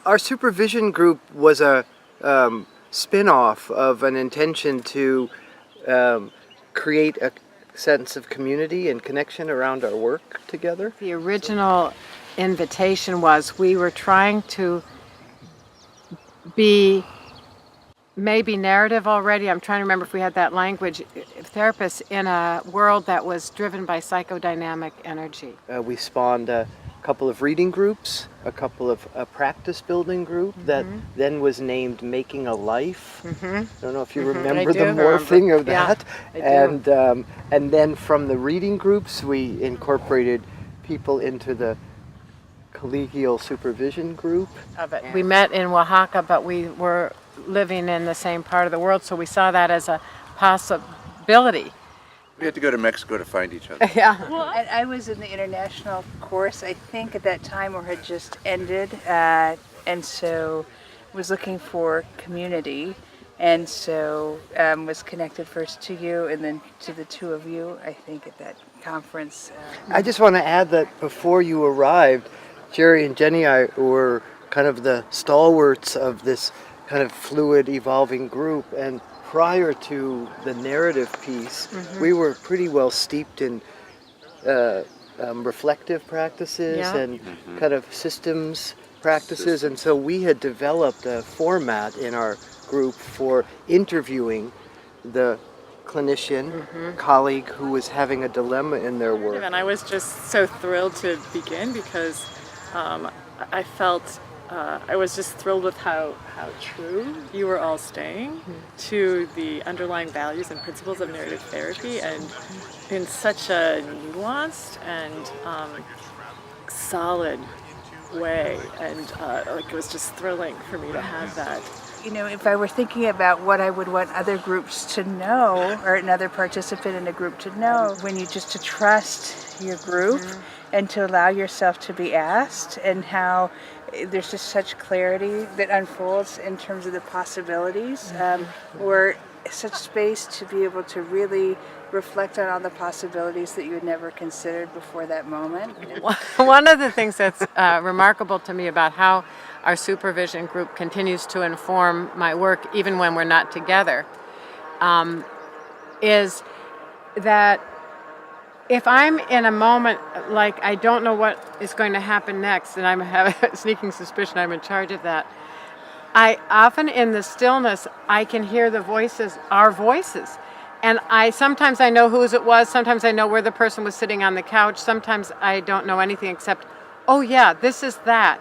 Our supervision group was a spin-off of an intention to create a sense of community and connection around our work together. The original invitation was we were trying to be maybe narrative already. I'm trying to remember if we had that language. Therapists in a world that was driven by psychodynamic energy. We spawned a couple of reading groups, a practice building group that then was named Making a Life. I don't know if you remember the morphing of that. Yeah, and then from the reading groups, we incorporated people into the collegial supervision group. We met in Oaxaca, but we were living in the same part of the world, so we saw that as a possibility. We had to go to Mexico to find each other. Yeah. Well, I was in the international course, I think, at that time, or had just ended, and so was looking for community, and so was connected first to you and then to the two of you, I think, at that conference. I just want to add that before you arrived, Gerry and Jenny were kind of the stalwarts of this kind of fluid, evolving group, and prior to the narrative piece, we were pretty well steeped in reflective practices and kind of systems practices, and so we had developed a format in our group for interviewing the clinician, colleague who was having a dilemma in their work. And I was just so thrilled to begin because I felt I was just thrilled with how true you were all staying to the underlying values and principles of narrative therapy, and in such a nuanced and solid way, and it was just thrilling for me to have that. You know, if I were thinking about what I would want other groups to know, or another participant in a group to know, when you just to trust your group and to allow yourself to be asked, and how there's just such clarity that unfolds in terms of the possibilities, or such space to be able to really reflect on all the possibilities that you had never considered before that moment. One of the things that's remarkable to me about how our supervision group continues to inform my work, even when we're not together, is that if I'm in a moment like I don't know what is going to happen next, and I have a sneaking suspicion I'm in charge of that, I often in the stillness, I can hear the voices, our voices. And sometimes I know whose it was, sometimes I know where the person was sitting on the couch, sometimes I don't know anything except, oh yeah, this is that.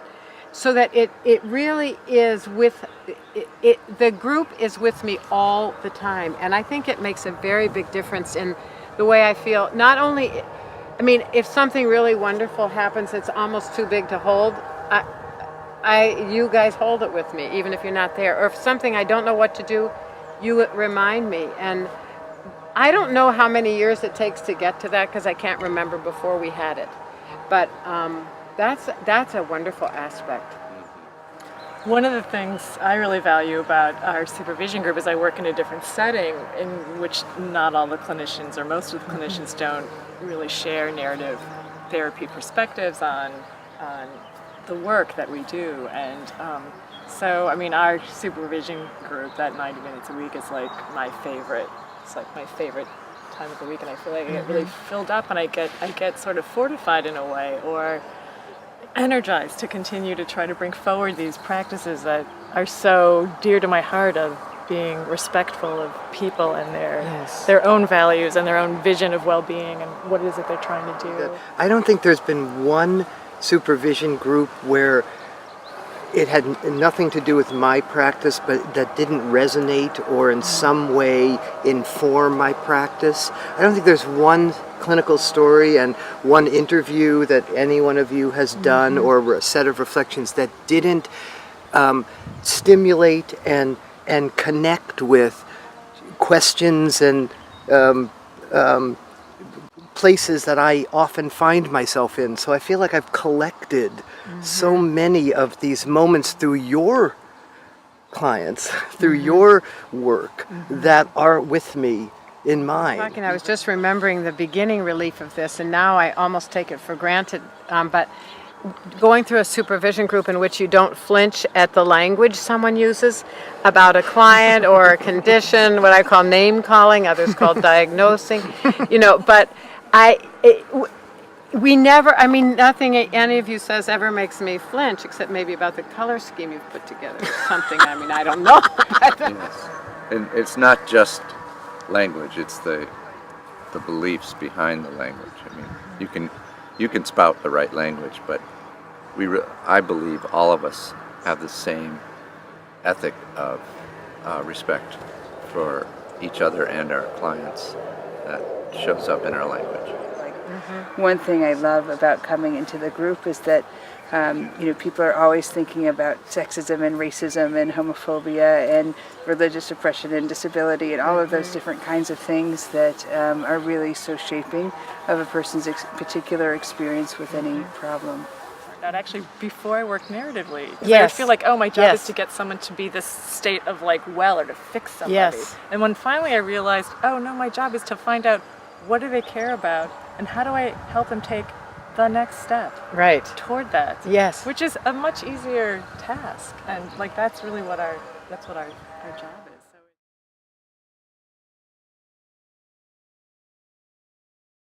So that it really is the group is with me all the time. And I think it makes a very big difference in the way I feel. Not only, I mean, if something really wonderful happens that's almost too big to hold, you guys hold it with me, even if you're not there. Or if something I don't know what to do, you remind me. And I don't know how many years it takes to get to that, because I can't remember before we had it. But that's a wonderful aspect. One of the things I really value about our supervision group is I work in a different setting in which not all the clinicians, or most of the clinicians, don't really share narrative therapy perspectives on the work that we do. And so, I mean, our supervision group, that 90 minutes a week, is like my favorite. It's like my favorite time of the week, and I feel like I get really filled up, and I get sort of fortified in a way, or energized to continue to try to bring forward these practices that are so dear to my heart, of being respectful of people and their own values and their own vision of well-being and what it is that they're trying to do. I don't think there's been one supervision group where it had nothing to do with my practice, but that didn't resonate or in some way inform my practice. I don't think there's one clinical story and one interview that any one of you has done, or a set of reflections that didn't stimulate and connect with questions and places that I often find myself in. So I feel like I've collected so many of these moments through your clients, through your work, that are with me in mine. I was just remembering the beginning relief of this, and now I almost take it for granted. But going through a supervision group in which you don't flinch at the language someone uses about a client or a condition, what I call name calling, others call diagnosing, but we never, nothing any of you says ever makes me flinch, except maybe about the color scheme you've put together or something. I don't know. Yes. And it's not just language, it's the beliefs behind the language. You can spout the right language, but I believe all of us have the same ethic of respect for each other and our clients that shows up in our language. One thing I love about coming into the group is that people are always thinking about sexism and racism and homophobia and religious oppression and disability and all of those different kinds of things that are really so shaping of a person's particular experience with any problem. That actually, before I worked narratively, Yes. I feel like, my job Yes. is to get someone to be this state of well, or to fix somebody. Yes. And when finally I realized, no, my job is to find out what do they care about and how do I help them take the next step Right. toward that. Yes. Which is a much easier task. And that's really what our job is.